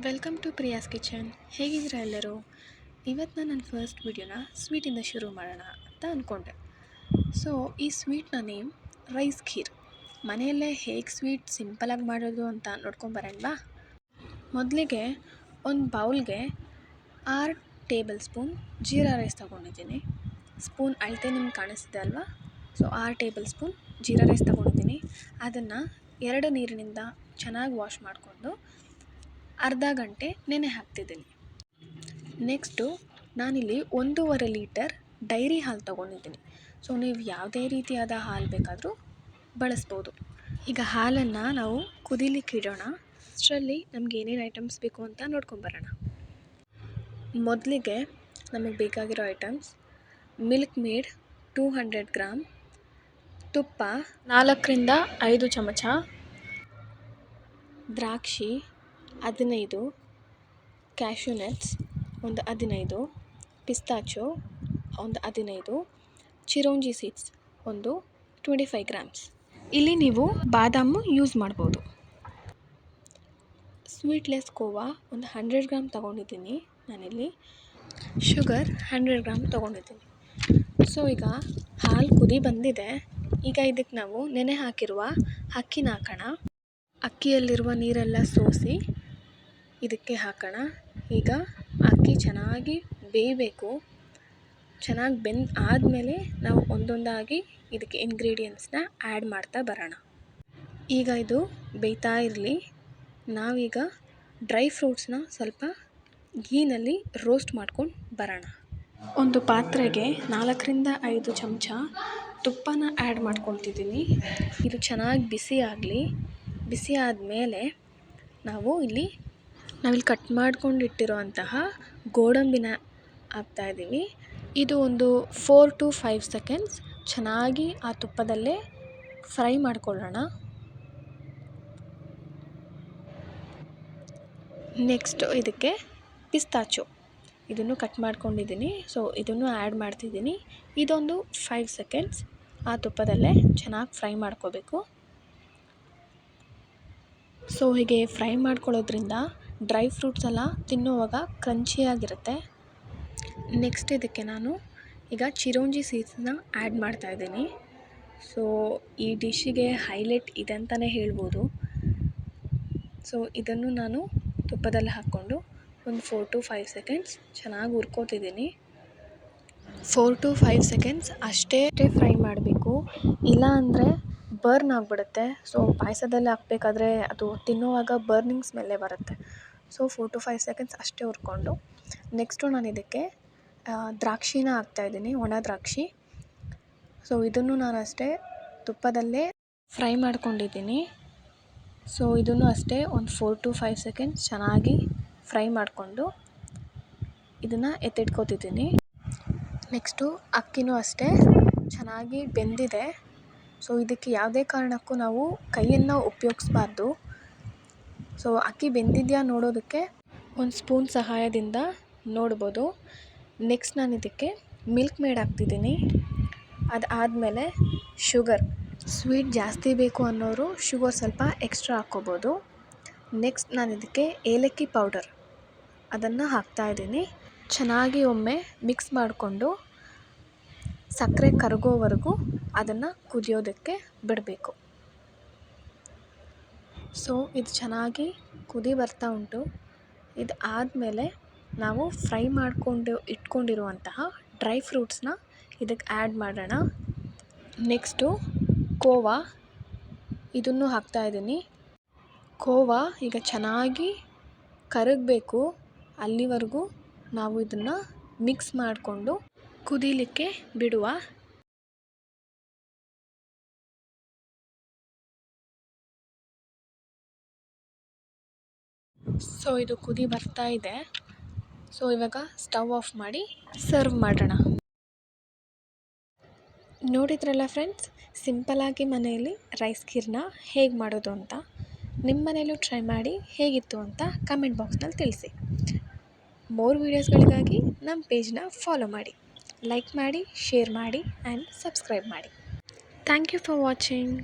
Welcome to Priya's kitchen. ಹೇಗಿದ್ದೀರಾ ಎಲ್ಲರೂ? ಇವತ್ತು ನಾನು ನನ್ನ ಫಸ್ಟ್ ವಿಡಿಯೋನ ಸ್ವೀಟಿಂದ ಶುರು ಮಾಡೋಣ ಅಂತ ಅಂದ್ಕೊಂಡೆ. ಸೊ ಈ ಸ್ವೀಟ್ನ ನೇಮ್ ರೈಸ್ ಖೀರ್. ಮನೆಯಲ್ಲೇ ಹೇಗೆ ಸ್ವೀಟ್ ಸಿಂಪಲಾಗಿ ಮಾಡೋದು ಅಂತ ನೋಡ್ಕೊಂಬರೋಣವಾ? ಮೊದಲಿಗೆ ಒಂದು ಬೌಲ್ಗೆ 6 ಟೇಬಲ್ ಸ್ಪೂನ್ ಜೀರಾ ರೈಸ್ ತೊಗೊಂಡಿದ್ದೀನಿ. ಸ್ಪೂನ್ ಅಳತೆ ನಿಮ್ಗೆ ಕಾಣಿಸ್ತಿದೆ ಅಲ್ವಾ? So 6 table spoon jeera rice ತೊಗೊಂಡಿದ್ದೀನಿ. ಅದನ್ನು 2 ನೀರಿನಿಂದ ಚೆನ್ನಾಗಿ ವಾಶ್ ಮಾಡಿಕೊಂಡು ಅರ್ಧ ಗಂಟೆ ನೆನೆ ಹಾಕ್ತಿದ್ದೀನಿ. ನೆಕ್ಸ್ಟು ನಾನಿಲ್ಲಿ 1.5 ಲೀಟರ್ ಡೈರಿ ಹಾಲು ತೊಗೊಂಡಿದ್ದೀನಿ. ಸೊ ನೀವು ಯಾವುದೇ ರೀತಿಯಾದ ಹಾಲು ಬೇಕಾದರೂ ಬಳಸ್ಬೋದು. ಈಗ ಹಾಲನ್ನು ನಾವು ಕುದೀಲಿಕ್ಕೆ ಇಡೋಣ. ಅಷ್ಟರಲ್ಲಿ ನಮ್ಗೆ ಏನೇನು ಐಟಮ್ಸ್ ಬೇಕು ಅಂತ ನೋಡ್ಕೊಂಬರೋಣ. ಮೊದಲಿಗೆ ನಮಗೆ ಬೇಕಾಗಿರೋ ಐಟಮ್ಸ್: ಮಿಲ್ಕ್ ಮೇಡ್ 200 ಗ್ರಾಮ್, ತುಪ್ಪ 4ರಿಂದ 5 ಚಮಚ, ದ್ರಾಕ್ಷಿ 15, ಕ್ಯಾಶ್ಯೂ ನಟ್ಸ್ ಒಂದು 15, ಪಿಸ್ತಾಚೋ ಒಂದು 15, ಚಿರೋಂಜಿ ಸೀಡ್ಸ್ ಒಂದು 25 ಗ್ರಾಮ್ಸ್. ಇಲ್ಲಿ ನೀವು ಬಾದಾಮು ಯೂಸ್ ಮಾಡ್ಬೋದು. ಸ್ವೀಟ್ಲೆಸ್ ಕೋವಾ ಒಂದು 100 ಗ್ರಾಮ್ ತೊಗೊಂಡಿದ್ದೀನಿ ನಾನಿಲ್ಲಿ. ಶುಗರ್ 100 ಗ್ರಾಮ್ ತೊಗೊಂಡಿದ್ದೀನಿ. ಸೊ ಈಗ ಹಾಲು ಕುದಿ ಬಂದಿದೆ. ಈಗ ಇದಕ್ಕೆ ನಾವು ನೆನೆ ಹಾಕಿರುವ ಅಕ್ಕಿನ ಹಾಕೋಣ. ಅಕ್ಕಿಯಲ್ಲಿರುವ ನೀರೆಲ್ಲ ಸೋಸಿ ಇದಕ್ಕೆ ಹಾಕೋಣ. ಈಗ ಅಕ್ಕಿ ಚೆನ್ನಾಗಿ ಬೇಯಬೇಕು. ಚೆನ್ನಾಗಿ ಆದಮೇಲೆ ನಾವು ಒಂದೊಂದಾಗಿ ಇದಕ್ಕೆ ಇಂಗ್ರೀಡಿಯೆಂಟ್ಸ್ನ ಆ್ಯಡ್ ಮಾಡ್ತಾ ಬರೋಣ. ಈಗ ಇದು ಬೇಯ್ತಾ ಇರಲಿ. ನಾವೀಗ ಡ್ರೈ ಫ್ರೂಟ್ಸ್ನ ಸ್ವಲ್ಪ ಘೀನಲ್ಲಿ ರೋಸ್ಟ್ ಮಾಡ್ಕೊಂಡು ಬರೋಣ. ಒಂದು ಪಾತ್ರೆಗೆ 4ರಿಂದ 5 ಚಮಚ ತುಪ್ಪನ ಆ್ಯಡ್ ಮಾಡ್ಕೊತಿದ್ದೀನಿ. ಇದು ಚೆನ್ನಾಗಿ ಬಿಸಿ ಆಗಲಿ. ಬಿಸಿ ಆದಮೇಲೆ ನಾವಿಲ್ಲಿ ಕಟ್ ಮಾಡ್ಕೊಂಡಿಟ್ಟಿರೋ ಅಂತಹ ಗೋಡಂಬಿನ ಹಾಕ್ತಾಯಿದ್ದೀವಿ. ಇದು ಒಂದು 4 to 5 ಸೆಕೆಂಡ್ಸ್ ಚೆನ್ನಾಗಿ ಆ ತುಪ್ಪದಲ್ಲೇ ಫ್ರೈ ಮಾಡ್ಕೊಳ್ಳೋಣ. ನೆಕ್ಸ್ಟು ಇದಕ್ಕೆ ಪಿಸ್ತಾಚೋ ಇದನ್ನು ಕಟ್ ಮಾಡ್ಕೊಂಡಿದ್ದೀನಿ. ಸೊ ಇದನ್ನು ಆ್ಯಡ್ ಮಾಡ್ತಿದ್ದೀನಿ. ಇದೊಂದು 5 ಸೆಕೆಂಡ್ಸ್ ಆ ತುಪ್ಪದಲ್ಲೇ ಚೆನ್ನಾಗಿ ಫ್ರೈ ಮಾಡ್ಕೋಬೇಕು. ಸೊ ಹೀಗೆ ಫ್ರೈ ಮಾಡ್ಕೊಳ್ಳೋದ್ರಿಂದ ಡ್ರೈ ಫ್ರೂಟ್ಸ್ ಎಲ್ಲ ತಿನ್ನೋವಾಗ ಕ್ರಂಚಿಯಾಗಿರುತ್ತೆ. ನೆಕ್ಸ್ಟ್ ಇದಕ್ಕೆ ನಾನು ಈಗ ಚಿರೋಂಜಿ ಸೀಡ್ಸ್ನ ಆ್ಯಡ್ ಮಾಡ್ತಾಯಿದ್ದೀನಿ. ಸೊ ಈ ಡಿಶ್ಶಿಗೆ ಹೈಲೈಟ್ ಇದೆ ಅಂತಲೇ ಹೇಳ್ಬೋದು. ಸೊ ಇದನ್ನು ನಾನು ತುಪ್ಪದಲ್ಲಿ ಹಾಕ್ಕೊಂಡು ಒಂದು 4 to 5 ಸೆಕೆಂಡ್ಸ್ ಚೆನ್ನಾಗಿ ಹುರ್ಕೋತಿದ್ದೀನಿ. 4 to 5 ಸೆಕೆಂಡ್ಸ್ ಅಷ್ಟೇ ಫ್ರೈ ಮಾಡಬೇಕು, ಇಲ್ಲ ಅಂದರೆ ಬರ್ನ್ ಆಗಿಬಿಡುತ್ತೆ. ಸೊ ಪಾಯಸದಲ್ಲಿ ಹಾಕಬೇಕಾದ್ರೆ ಅದು ತಿನ್ನುವಾಗ ಬರ್ನಿಂಗ್ ಸ್ಮೆಲ್ಲೇ ಬರುತ್ತೆ. ಸೊ 4 to 5 ಸೆಕೆಂಡ್ಸ್ ಅಷ್ಟೇ ಹುರ್ಕೊಂಡು ನೆಕ್ಸ್ಟು ನಾನು ಇದಕ್ಕೆ ದ್ರಾಕ್ಷಿನ ಹಾಕ್ತಾಯಿದ್ದೀನಿ, ಒಣ ದ್ರಾಕ್ಷಿ. ಸೊ ಇದನ್ನು ನಾನು ಅಷ್ಟೇ ತುಪ್ಪದಲ್ಲೇ ಫ್ರೈ ಮಾಡ್ಕೊಂಡಿದ್ದೀನಿ. ಸೊ ಇದನ್ನು ಅಷ್ಟೇ ಒಂದು 4 to 5 ಸೆಕೆಂಡ್ಸ್ ಚೆನ್ನಾಗಿ ಫ್ರೈ ಮಾಡಿಕೊಂಡು ಇದನ್ನು ಎತ್ತಿಟ್ಕೋತಿದ್ದೀನಿ. ನೆಕ್ಸ್ಟು ಅಕ್ಕಿನೂ ಅಷ್ಟೇ ಚೆನ್ನಾಗಿ ಬೆಂದಿದೆ. ಸೊ ಇದಕ್ಕೆ ಯಾವುದೇ ಕಾರಣಕ್ಕೂ ನಾವು ಕೈಯನ್ನು ಉಪಯೋಗಿಸ್ಬಾರ್ದು. ಸೊ ಅಕ್ಕಿ ಬೆಂದಿದೆಯಾ ನೋಡೋದಕ್ಕೆ ಒಂದು ಸ್ಪೂನ್ ಸಹಾಯದಿಂದ ನೋಡ್ಬೋದು. ನೆಕ್ಸ್ಟ್ ನಾನು ಇದಕ್ಕೆ ಮಿಲ್ಕ್ ಮೇಡ್ ಹಾಕ್ತಿದ್ದೀನಿ. ಅದಾದಮೇಲೆ ಶುಗರ್, ಸ್ವೀಟ್ ಜಾಸ್ತಿ ಬೇಕು ಅನ್ನೋರು ಶುಗರ್ ಸ್ವಲ್ಪ ಎಕ್ಸ್ಟ್ರಾ ಹಾಕ್ಕೋಬೋದು. ನೆಕ್ಸ್ಟ್ ನಾನು ಇದಕ್ಕೆ ಏಲಕ್ಕಿ ಪೌಡರ್ ಅದನ್ನು ಹಾಕ್ತಾಯಿದ್ದೀನಿ. ಚೆನ್ನಾಗಿ ಒಮ್ಮೆ ಮಿಕ್ಸ್ ಮಾಡಿಕೊಂಡು ಸಕ್ಕರೆ ಕರಗೋವರೆಗೂ ಅದನ್ನು ಕುದಿಯೋದಕ್ಕೆ ಬಿಡಬೇಕು. ಸೊ ಇದು ಚೆನ್ನಾಗಿ ಕುದಿ ಬರ್ತಾ ಉಂಟು. ಇದು ಆದಮೇಲೆ ನಾವು ಫ್ರೈ ಮಾಡಿಕೊಂಡು ಇಟ್ಕೊಂಡಿರುವಂತಹ ಡ್ರೈ ಫ್ರೂಟ್ಸ್ನ ಇದಕ್ಕೆ ಆ್ಯಡ್ ಮಾಡೋಣ. ನೆಕ್ಸ್ಟು ಕೋವಾ ಇದನ್ನು ಹಾಕ್ತಾಯಿದ್ದೀನಿ. ಕೋವಾ ಈಗ ಚೆನ್ನಾಗಿ ಕರಗಬೇಕು. ಅಲ್ಲಿವರೆಗೂ ನಾವು ಇದನ್ನು ಮಿಕ್ಸ್ ಮಾಡಿಕೊಂಡು ಕುದೀಲಿಕ್ಕೆ ಬಿಡುವ. ಸೊ ಇದು ಕುದಿ ಬರ್ತಾ ಇದೆ. ಸೊ ಇವಾಗ ಸ್ಟವ್ ಆಫ್ ಮಾಡಿ ಸರ್ವ್ ಮಾಡೋಣ. ನೋಡಿದ್ರಲ್ಲ ಫ್ರೆಂಡ್ಸ್, ಸಿಂಪಲಾಗಿ ಮನೆಯಲ್ಲಿ ರೈಸ್ ಖೀರ್ನ ಹೇಗೆ ಮಾಡೋದು ಅಂತ. ನಿಮ್ಮ ಮನೆಯಲ್ಲೂ ಟ್ರೈ ಮಾಡಿ ಹೇಗಿತ್ತು ಅಂತ ಕಮೆಂಟ್ ಬಾಕ್ಸ್ನಲ್ಲಿ ತಿಳಿಸಿ. ಮೋರ್ ವೀಡಿಯೋಸ್ಗಳಿಗಾಗಿ ನಮ್ಮ ಪೇಜ್ನ ಫಾಲೋ ಮಾಡಿ, ಲೈಕ್ ಮಾಡಿ, ಶೇರ್ ಮಾಡಿ ಆ್ಯಂಡ್ ಸಬ್ಸ್ಕ್ರೈಬ್ ಮಾಡಿ. Thank you for watching.